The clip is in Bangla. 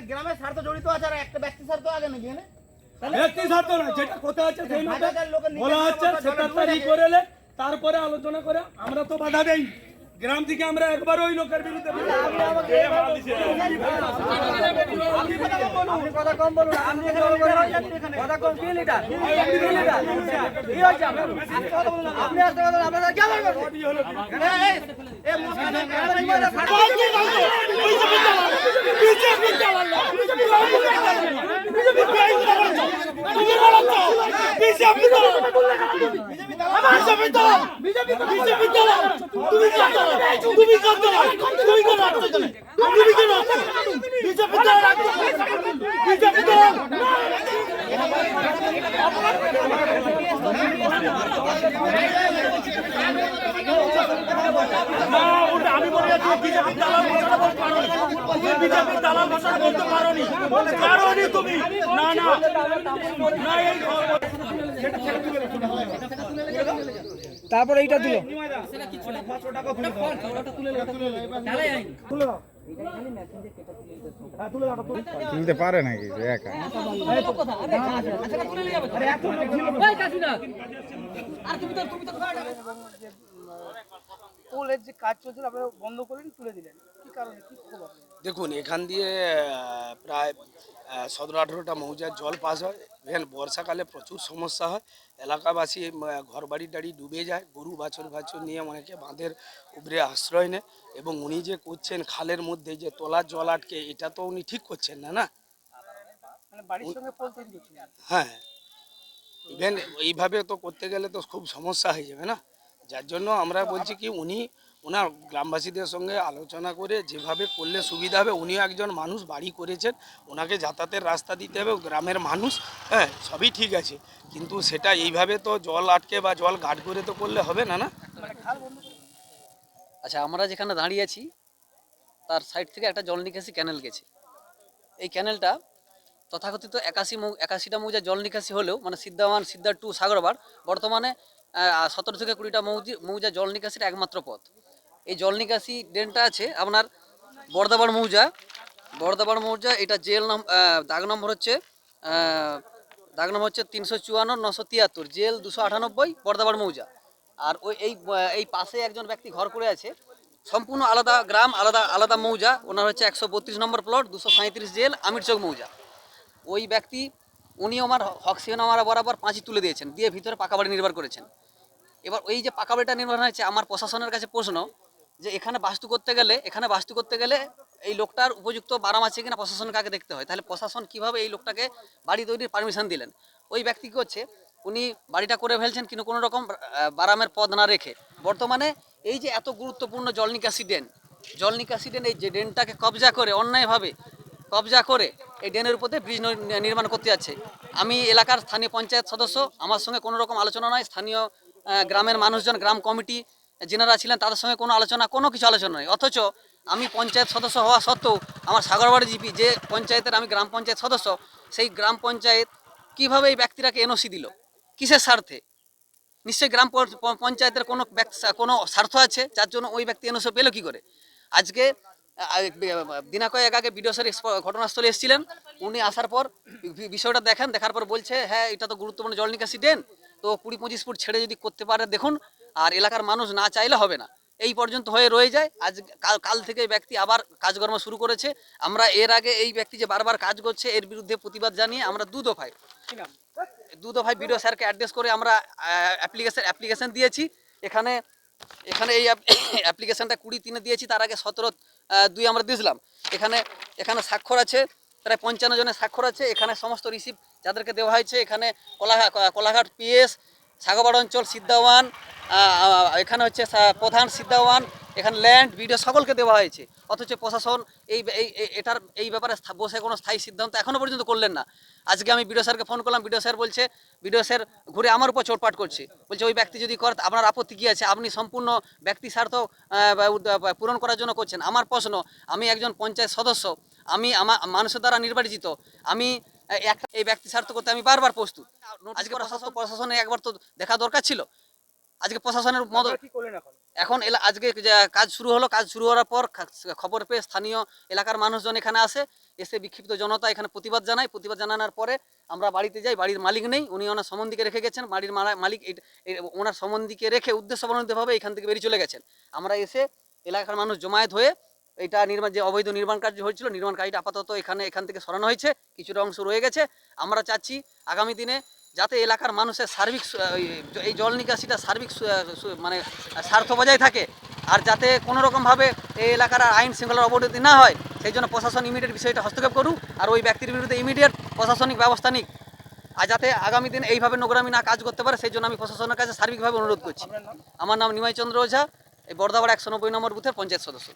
গ্রামের স্বার্থ জড়িত আছে আর একটা ব্যক্তি স্বার্থ আগে নাকি ব্যক্তি স্বার্থ না, যেটা কথা আছে সেই মতে বলা হচ্ছে ৭৭ তারিখ করেলে তারপরে আলোচনা করে। আমরা তো বাধা দেই, গ্রাম থেকে আমরা একবার ওই লোকের বিরুদ্ধে কথা কম বলুন। কথা কম কি লিটার কি হচ্ছে আপনি আসতে বলেন আপনারা কি আমি বলে যাচ্ছি বিজেপি দালাল ভাষা বলতে পারোনি তুমি না না তারপর এইটা দিল তুলতে পারে নাকি একা? যে কাজ চলছিল আপনারা বন্ধ করেন, তুলে দিলেন, কি কারণে, কি খবর? দেখুন, এখান দিয়ে প্রায় ১৭-১৮টা মৌজার জল পাস হয়। ইভেন বর্ষাকালে প্রচুর সমস্যা হয়, এলাকাবাসী ঘর বাড়ি টাড়ি ডুবে যায়, গরু বাছুর নিয়ে অনেকে বাঁধের উপরে আশ্রয় নেয়। এবং উনি যে করছেন খালের মধ্যে যে তোলার জল আটকে, এটা তো উনি ঠিক করছেন না। না মানে বাড়ির সঙ্গে পোল তৈরি করছেন? হ্যাঁ, ইভেন এইভাবে তো করতে গেলে তো খুব সমস্যা হয়ে যাবে না। যার জন্য আমরা বলছি কি ওনার গ্রামবাসীদের সঙ্গে আলোচনা করে যেভাবে করলে সুবিধা হবে। উনিও একজন মানুষ, বাড়ি করেছেন, ওনাকে যাতায়াতের রাস্তা দিতে হবে, গ্রামের মানুষ, হ্যাঁ সবই ঠিক আছে, কিন্তু সেটা এইভাবে তো জল আটকে বা জল গাঢ় করে তো করলে হবে না। না আচ্ছা, আমরা যেখানে দাঁড়িয়ে আছি তার সাইড থেকে একটা জল নিকাশি ক্যানেল গেছে। এই ক্যানেলটা তথাকথিত 81টা মৌজা জল নিকাশি হলেও, মানে সিদ্ধাওয়ান, সিদ্ধার টু, সাগরবার, বর্তমানে 17 থেকে 20টা মৌজা জল নিকাশির একমাত্র পথ। এই জল নিকাশি ড্রেনটা আছে আপনার বর্দাবার মৌজা। এটা জেল দাগ নম্বর হচ্ছে 354-973, জেল 298, বর্দাবার মৌজা। আর এই পাশে একজন ব্যক্তি ঘর করে আছে, সম্পূর্ণ আলাদা গ্রাম, আলাদা মৌজা। ওনার হচ্ছে 132 নম্বর প্লট, 237 জেল, আমিরচক মৌজা। ওই ব্যক্তি উনি আমার হকসিয়ান আমার বরাবর পাঁচি তুলে দিয়েছেন, দিয়ে ভিতরে পাকা বাড়ি নির্মাণ করেছেন। এবার ওই যে পাকা বাড়িটা নির্মাণ হয়েছে, আমার প্রশাসনের কাছে প্রশ্ন যে এখানে বাস্তু করতে গেলে এই লোকটার উপযুক্ত বারাম আছে কিনা প্রশাসনকে আগে দেখতে হয়। তাহলে প্রশাসন কিভাবে এই লোকটাকে বাড়ি তৈরির পারমিশন দিলেন? ওই ব্যক্তি কি হচ্ছে, উনি বাড়িটা করে ফেলছেন কিন্তু কোনো রকম বারামের পদ না রেখে। বর্তমানে এই যে এত গুরুত্বপূর্ণ জল নিকাশি ড্রেন, এই যে ড্রেনটাকে অন্যায়ভাবে কবজা করে এই ড্রেনের উপরে ব্রিজ নির্মাণ করতে যাচ্ছে। আমি এলাকার স্থানীয় পঞ্চায়েত সদস্য, আমার সঙ্গে কোনো রকম আলোচনা নয়। স্থানীয় গ্রামের মানুষজন, গ্রাম কমিটি যেনারা ছিলেন, তাদের সঙ্গে কোনো কিছু আলোচনা নয়। অথচ আমি পঞ্চায়েত সদস্য হওয়া সত্ত্বেও আমার সাগরবাড়ি জিপি, যে পঞ্চায়েতের আমি গ্রাম পঞ্চায়েত সদস্য, সেই গ্রাম পঞ্চায়েত কিভাবে এই ব্যক্তিটাকে এনওসি দিল, কিসের স্বার্থে? নিশ্চয়ই গ্রাম পঞ্চায়েতের কোনো স্বার্থ আছে, যার জন্য ওই ব্যক্তি এনওসি পেল কী করে? আজকে দিনা কয়েক আগে বিডিও স্যার ঘটনাস্থলে এসেছিলেন। উনি আসার পর বিষয়টা দেখার পর বলছে, হ্যাঁ এটা তো গুরুত্বপূর্ণ জল নিকাশি ড্রেন, তো 20-25 ফুট ছেড়ে যদি করতে পারে দেখুন, আর এলাকার মানুষ না চাইলে হবে না। এই পর্যন্ত হয়ে রয়ে যায়। কাল থেকে এই ব্যক্তি আবার কাজকর্ম শুরু করেছে। আমরা এর আগে এই ব্যক্তি যে বারবার কাজ করছে এর বিরুদ্ধে প্রতিবাদ জানিয়ে আমরা দু দফায় বিডিও স্যারকে অ্যাড্রেস করে আমরা অ্যাপ্লিকেশন দিয়েছি। এখানে এই অ্যাপ্লিকেশনটা 20-3 দিয়েছি, তার আগে 17-2 আমরা দিয়েছিলাম। এখানে স্বাক্ষর আছে, প্রায় 55 জনের স্বাক্ষর আছে। এখানে সমস্ত রিসিপ্ট যাদেরকে দেওয়া হয়েছে, এখানে কোলাঘাট পিএস, সাগরবাড় অঞ্চল, সিদ্ধাওয়ান, এখানে হচ্ছে প্রধান সিদ্ধাওয়ান, এখানে ল্যান্ড ভিডিও সকলকে দেওয়া হয়েছে, অথচ প্রশাসন এটার এই ব্যাপারে বসে কোনো স্থায়ী সিদ্ধান্ত এখনো পর্যন্ত করলেন না। আজকে আমি বিডিও স্যারকে ফোন করলাম, বিডিও স্যার বলছে, বিডিও স্যার ঘুরে আমার উপর চোটপাট করছে, বলছে ওই ব্যক্তি যদি করে আপনার আপত্তি কী আছে, আপনি সম্পূর্ণ ব্যক্তি স্বার্থ পূরণ করার জন্য করছেন। আমার প্রশ্ন, আমি একজন পঞ্চায়েত সদস্য, আমি আমার মানুষের দ্বারা নির্বাচিত, আমি এই ব্যক্তি স্বার্থ করতে আমি বারবার প্রস্তুত। আজকে প্রশাসনে একবার তো দেখা দরকার ছিল। আজকে প্রশাসনের মদত এখন আজকে যে কাজ শুরু হলো, কাজ শুরু হওয়ার পর খবর পেয়ে স্থানীয় এলাকার মানুষজন এখানে এসে বিক্ষিপ্ত জনতা এখানে প্রতিবাদ জানানোর পরে আমরা বাড়িতে যাই। বাড়ির মালিক নেই, উনি ওনার সম্বন্ধীকে রেখে গেছেন। বাড়ির মালিক ওনার সম্বন্ধীকে রেখে উদ্দেশ্যপ্রণোদিতভাবে এখান থেকে বেরিয়ে চলে গেছেন। আমরা এসে এলাকার মানুষ জমায়েত হয়ে এটা যে অবৈধ নির্মাণ কার্য হয়েছিল, নির্মাণ কাজটা আপাতত এখান থেকে সরানো হয়েছে, কিছুটা অংশ রয়ে গেছে। আমরা চাচ্ছি আগামী দিনে যাতে এলাকার মানুষের সার্বিক এই জল নিকাশিটা সার্বিক মানে স্বার্থ বজায় থাকে, আর যাতে কোনো রকমভাবে এই এলাকার আইন শৃঙ্খলার অবনতি না হয়, সেই জন্য প্রশাসন ইমিডিয়েট বিষয়টা হস্তক্ষেপ করুক, আর ওই ব্যক্তির বিরুদ্ধে ইমিডিয়েট প্রশাসনিক ব্যবস্থা নিক, আর যাতে আগামী দিন এইভাবে নোংরামি না কাজ করতে পারে, সেই জন্য আমি প্রশাসনের কাছে সার্বিকভাবে অনুরোধ করছি। আমার নাম নিমাই চন্দ্র ওঝা, এই বর্দাবাড় 190 নম্বর বুথের পঞ্চায়েত সদস্য।